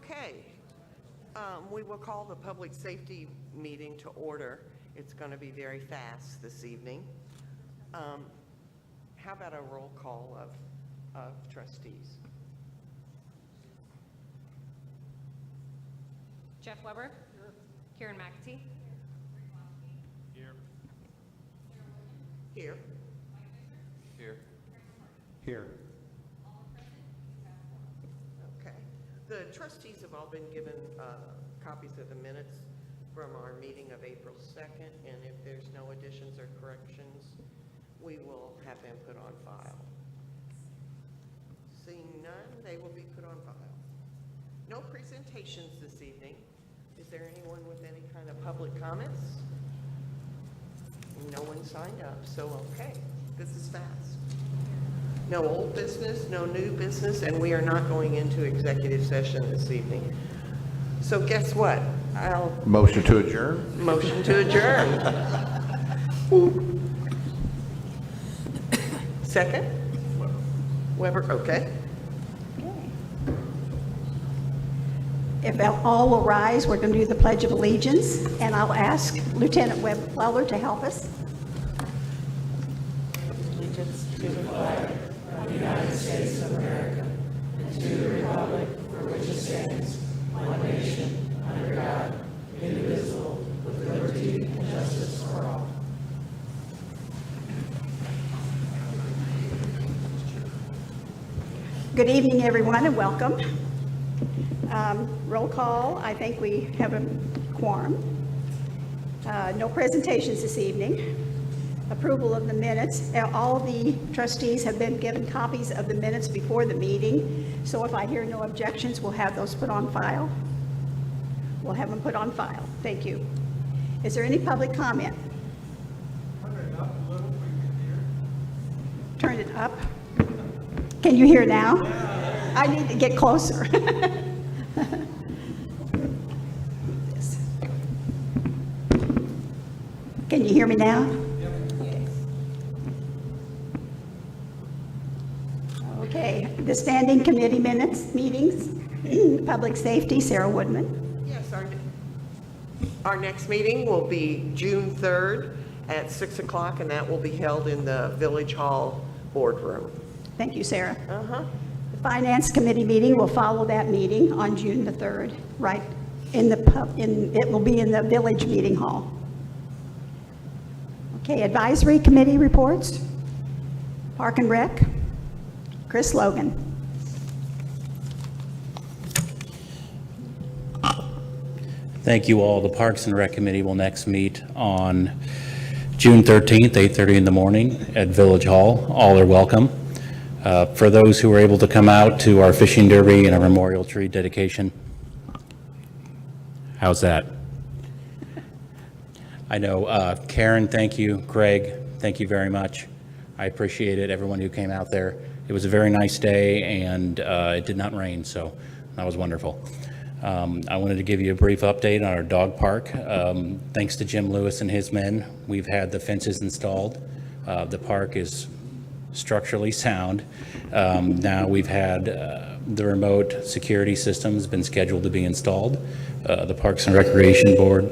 Okay, we will call the public safety meeting to order. It's going to be very fast this evening. How about a roll call of trustees? Jeff Weber. Here. Karen McAtee. Here. Here. Here. Okay. The trustees have all been given copies of the minutes from our meeting of April 2nd, and if there's no additions or corrections, we will have them put on file. Seeing none, they will be put on file. No presentations this evening. Is there anyone with any kind of public comments? No one signed up, so okay, this is fast. No old business, no new business, and we are not going into executive session this evening. So guess what? I'll Motion to adjourn? motion to adjourn. Second? Weber, okay. If all will rise, we're going to do the Pledge of Allegiance, and I'll ask Lieutenant Weller to help us. Allegiance to the flag. Good evening, everyone, and welcome. Roll call. I think we have a quorum. No presentations this evening. Approval of the minutes. All the trustees have been given copies of the minutes before the meeting, so if I hear no objections, we'll have those put on file. We'll have them put on file. Thank you. Is there any public comment? Turn it up. Can you hear now? I need to get closer. Can you hear me now? Okay, the standing committee meetings, public safety, Sarah Woodman. Yes, our next meeting will be June 3rd at 6 o'clock, and that will be held in the Village Hall boardroom. Thank you, Sarah. Uh-huh. The finance committee meeting will follow that meeting on June the 3rd, right in the it will be in the village meeting hall. Okay, advisory committee reports. Park and Rec, Chris Logan. Thank you all. The Parks and Rec Committee will next meet on June 13th, 8:30 in the morning at Village Hall. All are welcome. For those who were able to come out to our fishing derby and our memorial tree dedication, how's that? I know, Karen, thank you. Greg, thank you very much. I appreciate it, everyone who came out there. It was a very nice day, and it did not rain, so that was wonderful. I wanted to give you a brief update on our dog park. Thanks to Jim Lewis and his men, we've had the fences installed. The park is structurally sound. Now we've had the remote security system has been scheduled to be installed. The Parks and Recreation Board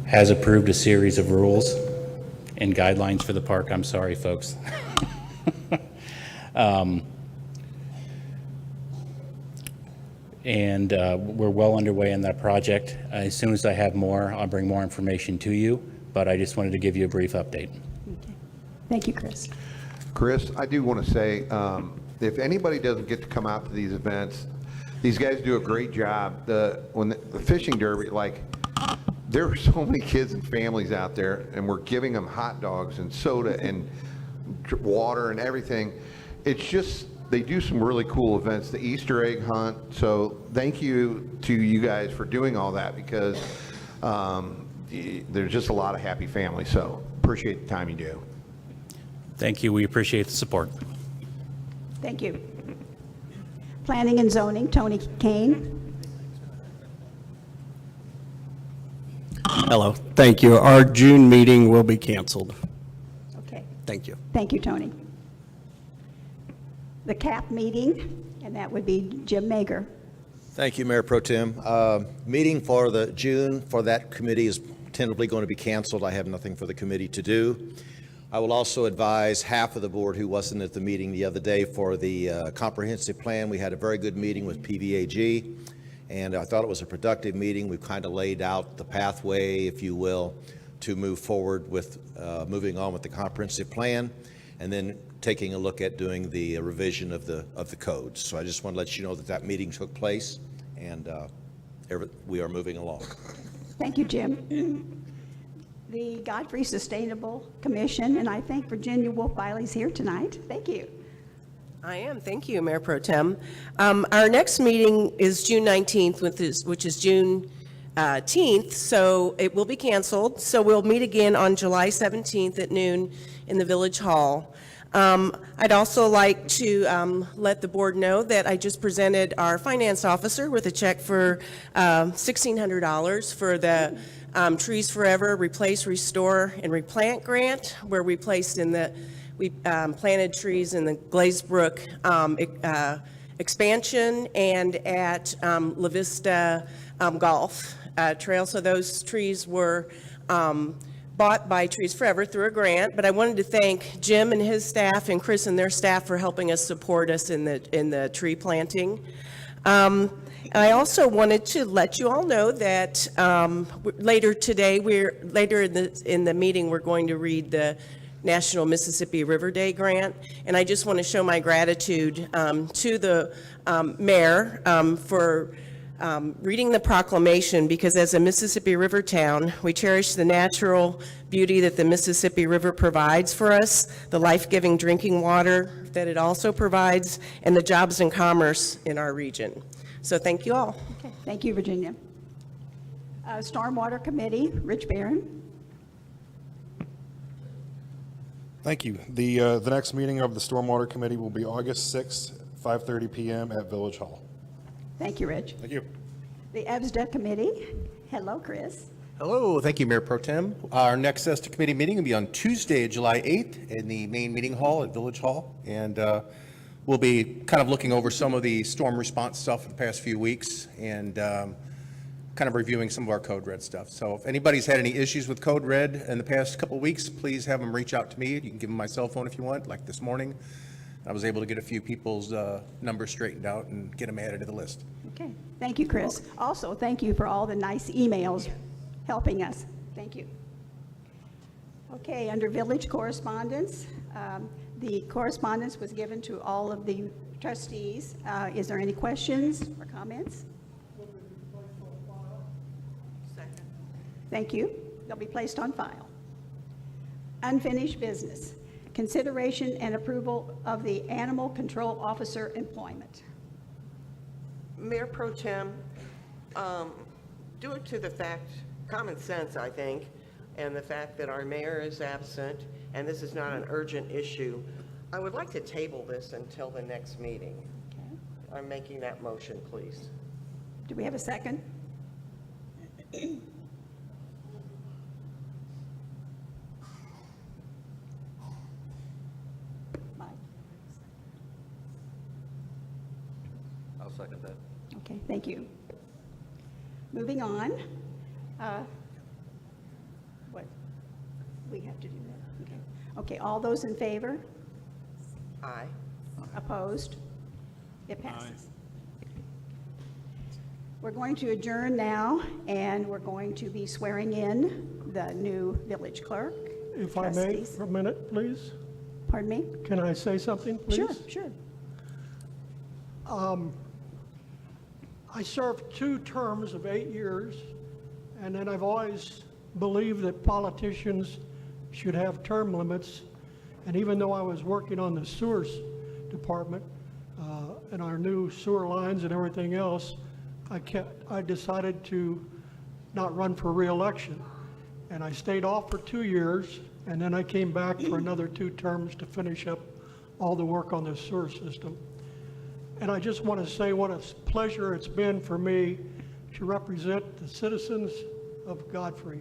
has approved a series of rules and guidelines for the park. I'm sorry, folks. And we're well underway in that project. As soon as I have more, I'll bring more information to you, but I just wanted to give you a brief update. Okay. Thank you, Chris. Chris, I do want to say, if anybody doesn't get to come out to these events, these guys do a great job. When the fishing derby, like, there are so many kids and families out there, and we're giving them hot dogs and soda and water and everything. It's just, they do some really cool events, the Easter egg hunt. So thank you to you guys for doing all that, because there's just a lot of happy families. So appreciate the time you do. Thank you. We appreciate the support. Thank you. Planning and zoning, Tony Kane. Hello, thank you. Our June meeting will be canceled. Okay. Thank you. Thank you, Tony. The CAP meeting, and that would be Jim Mager. Thank you, Mayor Pro Tem. Meeting for the June for that committee is tentatively going to be canceled. I have nothing for the committee to do. I will also advise half of the board who wasn't at the meeting the other day for the comprehensive plan. We had a very good meeting with PVAG, and I thought it was a productive meeting. We've kind of laid out the pathway, if you will, to move forward with moving on with the comprehensive plan, and then taking a look at doing the revision of the codes. So I just want to let you know that that meeting took place, and we are moving along. Thank you, Jim. The Godfrey Sustainable Commission, and I think Virginia Wolf-Biley's here tonight. Thank you. I am. Thank you, Mayor Pro Tem. Our next meeting is June 19th, which is June 10th, so it will be canceled. So we'll meet again on July 17th at noon in the Village Hall. I'd also like to let the board know that I just presented our finance officer with a check for $1,600 for the Trees Forever Replace, Restore, and Replant grant, where we planted trees in the Glazebrook expansion and at La Vista Golf Trail. So those trees were bought by Trees Forever through a grant, but I wanted to thank Jim and his staff and Chris and their staff for helping us support us in the tree planting. I also wanted to let you all know that later today, in the meeting, we're going to read the National Mississippi River Day grant, and I just want to show my gratitude to the mayor for reading the proclamation, because as a Mississippi River town, we cherish the natural beauty that the Mississippi River provides for us, the life-giving drinking water that it also provides, and the jobs and commerce in our region. So thank you all. Okay, thank you, Virginia. Stormwater Committee, Rich Barron. Thank you. The next meeting of the Stormwater Committee will be August 6th, 5:30 p.m. at Village Hall. Thank you, Rich. Thank you. The EBSDA Committee. Hello, Chris. Hello, thank you, Mayor Pro Tem. Our next EBSDA Committee meeting will be on Tuesday, July 8th in the main meeting hall at Village Hall. And we'll be kind of looking over some of the storm response stuff for the past few weeks and kind of reviewing some of our Code Red stuff. So if anybody's had any issues with Code Red in the past couple of weeks, please have them reach out to me. You can give them my cell phone if you want, like this morning. I was able to get a few people's numbers straightened out and get them added to the list. Okay, thank you, Chris. Also, thank you for all the nice emails helping us. Thank you. Okay, under village correspondence, the correspondence was given to all of the trustees. Is there any questions or comments? Second. Thank you. They'll be placed on file. Unfinished business. Consideration and approval of the Animal Control Officer employment. Mayor Pro Tem, due to the fact, common sense, I think, and the fact that our mayor is absent, and this is not an urgent issue, I would like to table this until the next meeting. Okay. I'm making that motion, please. Do we have a second? Mike? I'll second that. Okay, thank you. Moving on. What? We have to do that, okay. Okay, all those in favor? Aye. Opposed? It passes. We're going to adjourn now, and we're going to be swearing in the new village clerk. If I may, trustees. for a minute, please. Pardon me? Can I say something, please? Sure, sure. I served 2 terms of 8 years, and then I've always believed that politicians should have term limits. And even though I was working on the sewers department and our new sewer lines and everything else, I decided to not run for re-election. And I stayed off for 2 years, and then I came back for another 2 terms to finish up all the work on the sewer system. And I just want to say what a pleasure it's been for me to represent the citizens of Godfrey.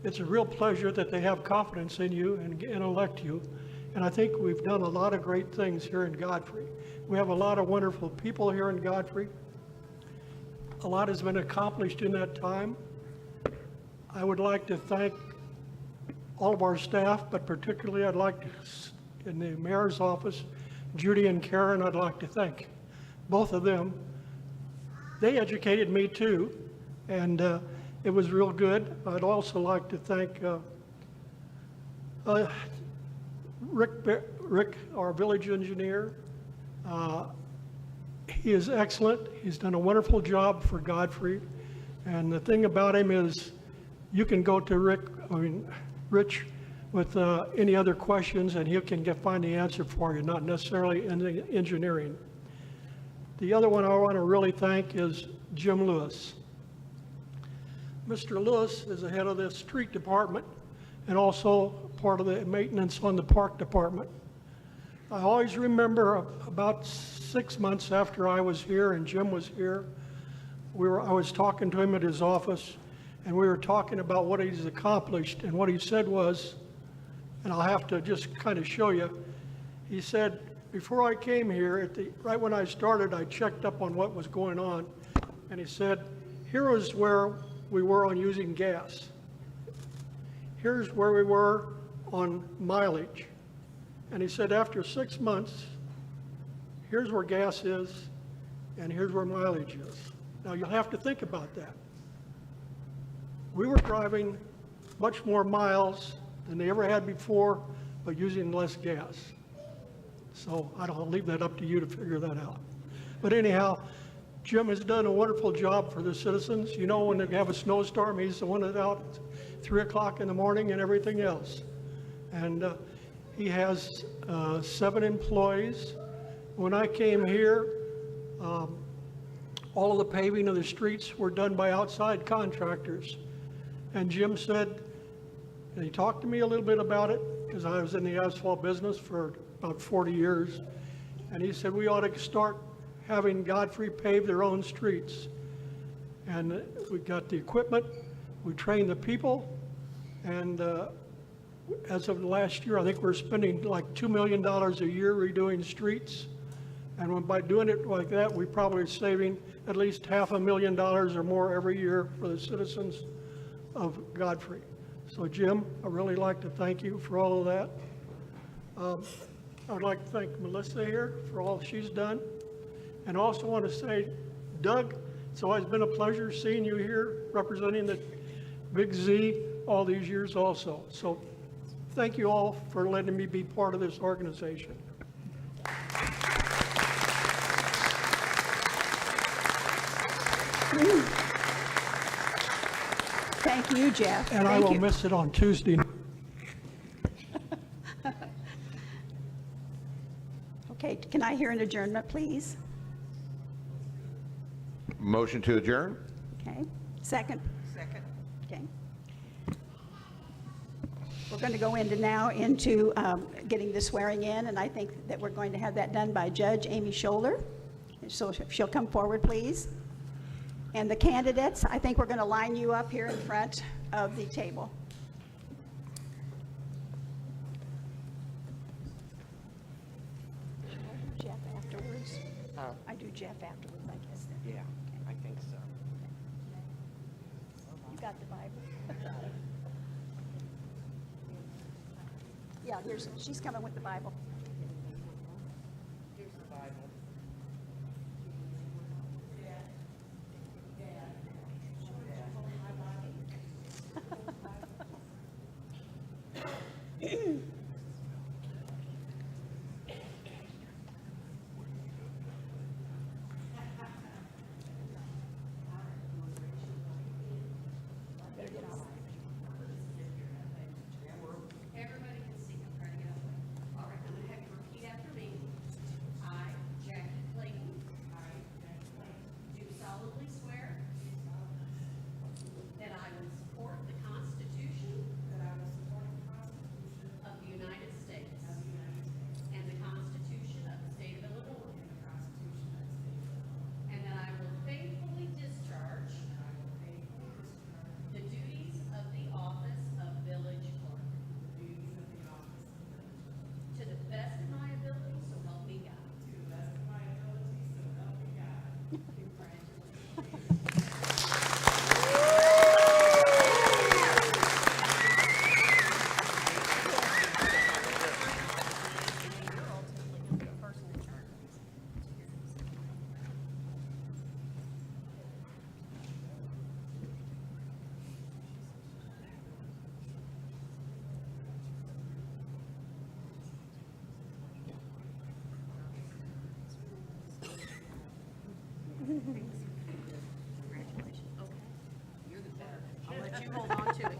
It's a real pleasure that they have confidence in you and elect you. And I think we've done a lot of great things here in Godfrey. We have a lot of wonderful people here in Godfrey. a lot has been accomplished in that time. I would like to thank all of our staff, but particularly I'd like to, in the mayor's office, Judy and Karen, I'd like to thank both of them. They educated me too, and it was real good. I'd also like to thank Rick, our village engineer. He is excellent. He's done a wonderful job for Godfrey. And the thing about him is you can go to Rich with any other questions and he can find the answer for you, not necessarily in the engineering. The other one I want to really thank is Jim Lewis. Mr. Lewis is the head of the street department and also part of the maintenance on the park department. I always remember about 6 months after I was here and Jim was here, I was talking to him at his office and we were talking about what he's accomplished, and what he said was, and I'll have to just kind of show you, he said, before I came here, right when I started, I checked up on what was going on, and he said, here was where we were on using gas. Here's where we were on mileage. And he said, after 6 months, here's where gas is, and here's where mileage is. Now, you'll have to think about that. We were driving much more miles than they ever had before, but using less gas. So I'll leave that up to you to figure that out. But anyhow, Jim has done a wonderful job for the citizens. You know, when they have a snowstorm, he's the one that's out at 3 o'clock in the morning and everything else. And he has 7 employees. When I came here, all of the paving of the streets were done by outside contractors. And Jim said, and he talked to me a little bit about it, because I was in the asphalt business for about 40 years. And he said, we ought to start having Godfrey pave their own streets. And we got the equipment, we trained the people, and as of last year, I think we're spending like $2 million a year redoing streets. And by doing it like that, we probably are saving at least $500,000 or more every year for the citizens of Godfrey. So Jim, I really like to thank you for all of that. I would like to thank Melissa here for all she's done. And I also want to say, Doug, it's always been a pleasure seeing you here representing the Big Z all these years also. So thank you all for letting me be part of this organization. Thank you, Jeff. And I will miss it on Tuesday. Okay, can I hear an adjournment, please? Motion to adjourn? Okay, second? Second. Okay. We're going to go into getting the swearing in, and I think that we're going to have that done by Judge Amy Scholler. So if she'll come forward, please. And the candidates, I think we're going to line you up here in front of the table. Should I do Jeff afterwards? I do Jeff afterwards, I guess. Then. Yeah, I think so. You got the Bible? Yeah, she's coming with the Bible. Here's the Bible. Everybody can see. I'm trying to get up. All right, I'm going to have you repeat after me. I, Jackie Clayton. Do solemnly swear. That I will support the Constitution. Of the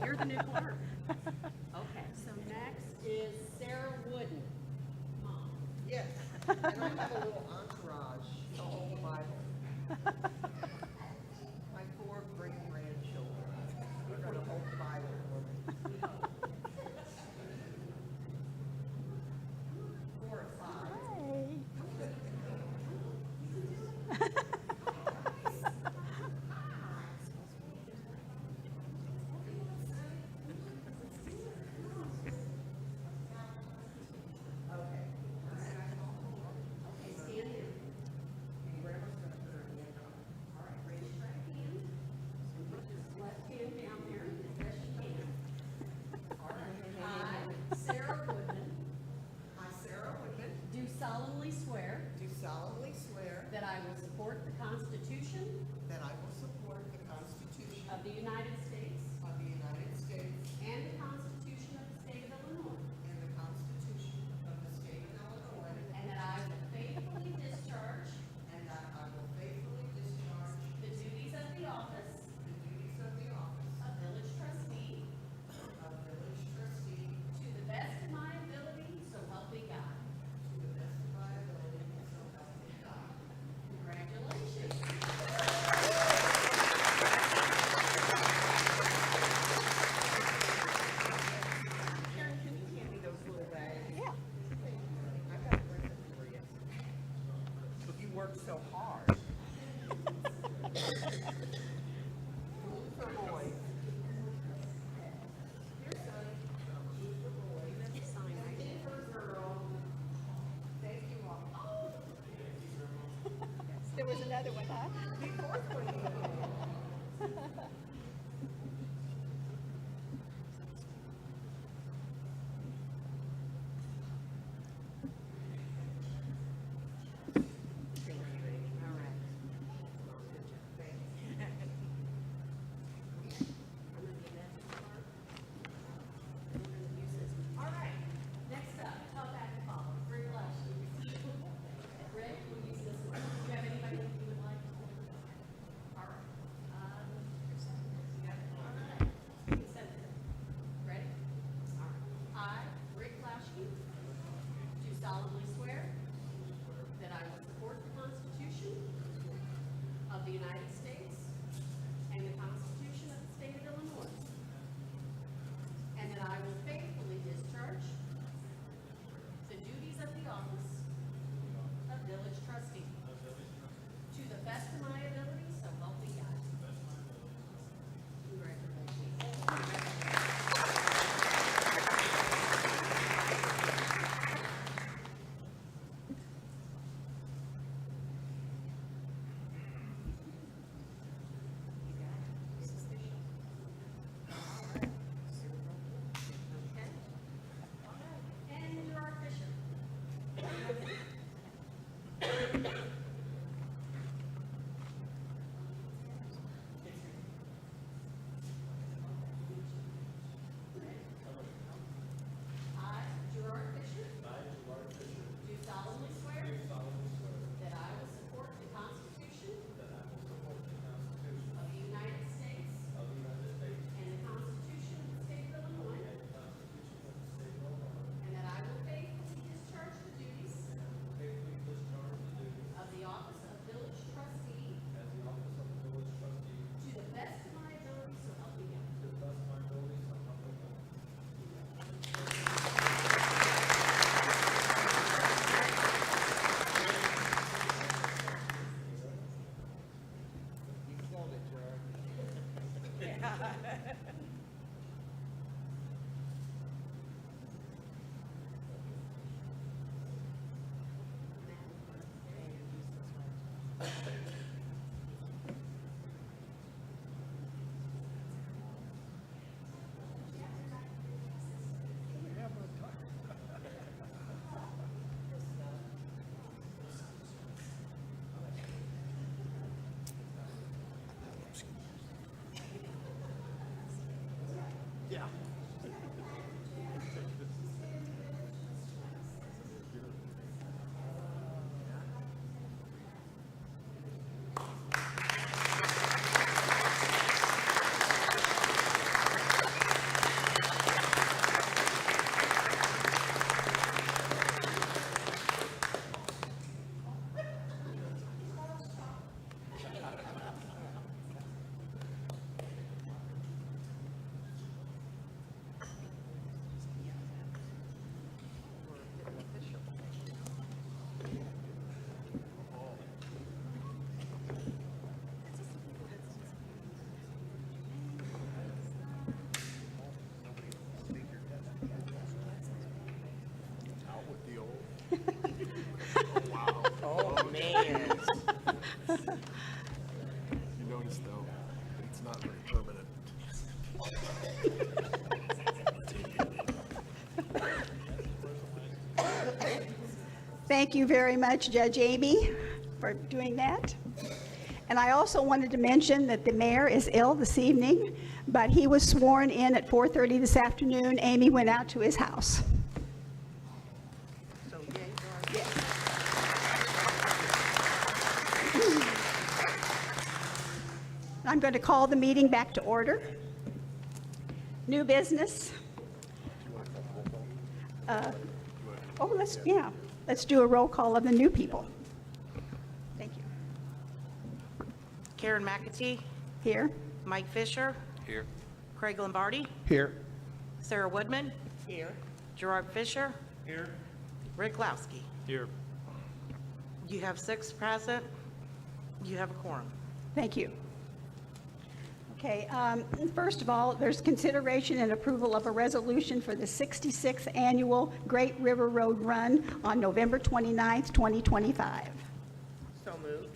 you're the new clerk. Okay, so next is Sarah Wooden. Mom. Yes, and I have a little entourage to hold the Bible. My 4 great-grandchildren, we're going to hold the Bible for me. 4 or 5. Okay, stand here. Grandma's gonna put her hand on. All right, raise your right hand. And put your left hand down there as best you can. All right. I, Sarah Woodman, I, Sarah Woodman, do solemnly swear do solemnly swear that I will support the Constitution that I will support the Constitution of the United States of the United States and the Constitution of the State of Illinois, and the Constitution of the State of Illinois, and that I will faithfully discharge and that I will faithfully discharge the duties of the office the duties of the office of village trustee of village trustee to the best of my ability, so help me God. to the best of my ability, so help me God. Congratulations. Karen, can you hand me those little bags? Yeah. I've got a present for you. You worked so hard. Blue for boys. Here, son. Blue for boys. And pink for girl. Thank you all. There was another one, huh? The 4th one. All right, next up, top back and follow, Rick Lashley. Rick, we'll use this one. Do you have anybody that you would like to hold? All right. You got it? All right. Consent. Ready? All right. I, Rick Lashley, do solemnly swear that I will support the Constitution of the United States and the Constitution of the State of Illinois, and that I will faithfully discharge the duties of the office of village trustee to the best of my ability, so help me God. Congratulations. Okay. All right. And Gerard Fisher. I, Gerard Fisher. Do solemnly swear. That I will support the Constitution. Of the United States. And the Constitution of the State of Illinois. And that I will faithfully discharge the duties. Of the office of village trustee. To the best of my ability, so help me God. You called it, Gerard. And You notice, though, it's not very permanent. Thank you very much, Judge Amy, for doing that. And I also wanted to mention that the mayor is ill this evening, but he was sworn in at 4:30 this afternoon. Amy went out to his house. so, yay, Dorothy. I'm going to call the meeting back to order. New business. Let's do a roll call of the new people. Thank you. Karen McAtee, Here. Mike Fisher, Here. Craig Lombardi, Here. Sarah Woodman, Here. Gerard Fisher, Here. Rick Lowski. Here. You have 6 present. You have a quorum. Thank you. Okay, first of all, there's consideration and approval of a resolution for the 66th Annual Great River Road Run on November 29th, 2025. So moved.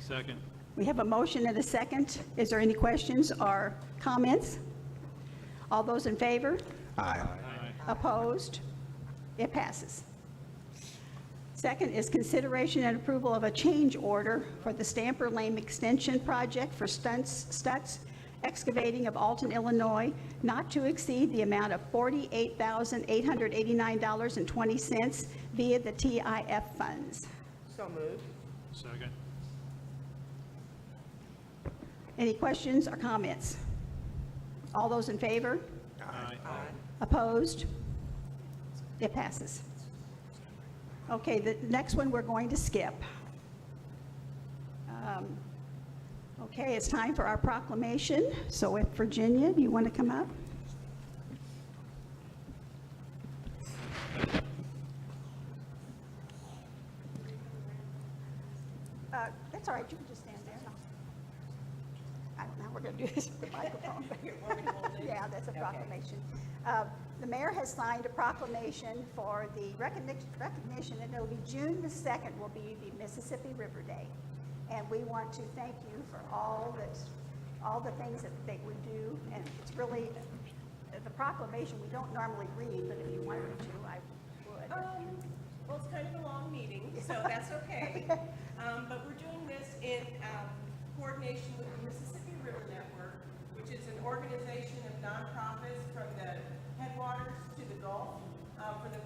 Second. We have a motion and a second. Is there any questions or comments? All those in favor? Aye. Opposed? It passes. Second is consideration and approval of a change order for the Stamper Lane Extension Project for Stutz Excavating of Alton, Illinois, not to exceed the amount of $48,889.20 via the TIF funds. So moved. Second. Any questions or comments? All those in favor? Aye. Opposed? It passes. Okay, the next one we're going to skip. Okay, it's time for our proclamation. So if Virginia, do you want to come up? That's all right, you can just stand there. I don't know how we're going to do this with the microphone. Yeah, that's a proclamation. The mayor has signed a proclamation for the recognition, and it'll be June the 2nd will be the Mississippi River Day. And we want to thank you for all the things that we do. And it's really, the proclamation we don't normally read, but if you wanted me to, I would. Well, it's kind of a long meeting, so that's okay. But we're doing this in coordination with the Mississippi River Network, which is an organization of nonprofits from the headwaters to the Gulf for the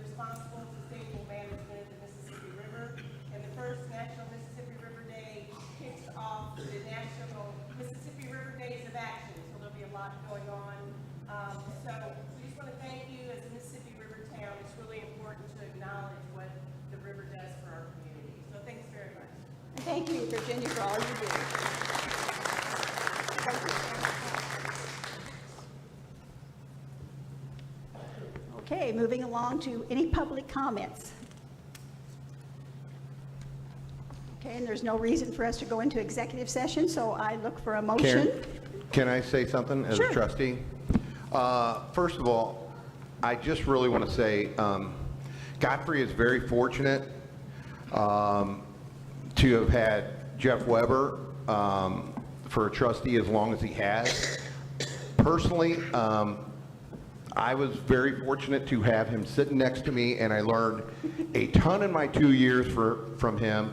responsible, sustainable management of the Mississippi River. And the first National Mississippi River Day kicks off the National Mississippi River Days of Action. So there'll be a lot going on. So we just want to thank you as a Mississippi River town. It's really important to acknowledge what the river does for our community. So thanks very much. And thank you, Virginia, for all you do. Thank you. Okay, moving along to any public comments. Okay, and there's no reason for us to go into executive session, so I look for a motion. Karen, can I say something as Sure. a trustee? First of all, I just really want to say Godfrey is very fortunate to have had Jeff Weber for a trustee as long as he has. Personally, I was very fortunate to have him sitting next to me, and I learned a ton in my 2 years from him.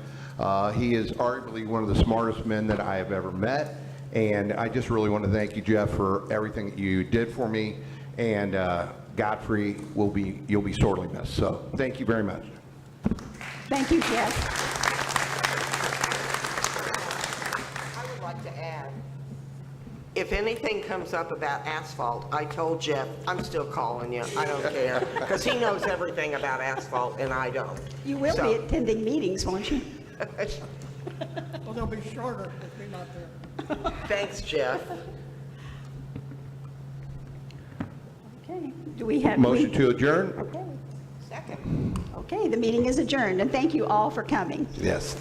He is arguably one of the smartest men that I have ever met, and I just really want to thank you, Jeff, for everything that you did for me. And Godfrey, you'll be sorely missed. So thank you very much. Thank you, Jeff. I would like to add, if anything comes up about asphalt, I told Jeff, I'm still calling you, I don't care, because he knows everything about asphalt and I don't. You will be attending meetings, won't you? Well, they'll be shorter if we're not there. Thanks, Jeff. Okay, do we have? Motion to adjourn? Okay. Second. Okay, the meeting is adjourned, and thank you all for coming. Yes.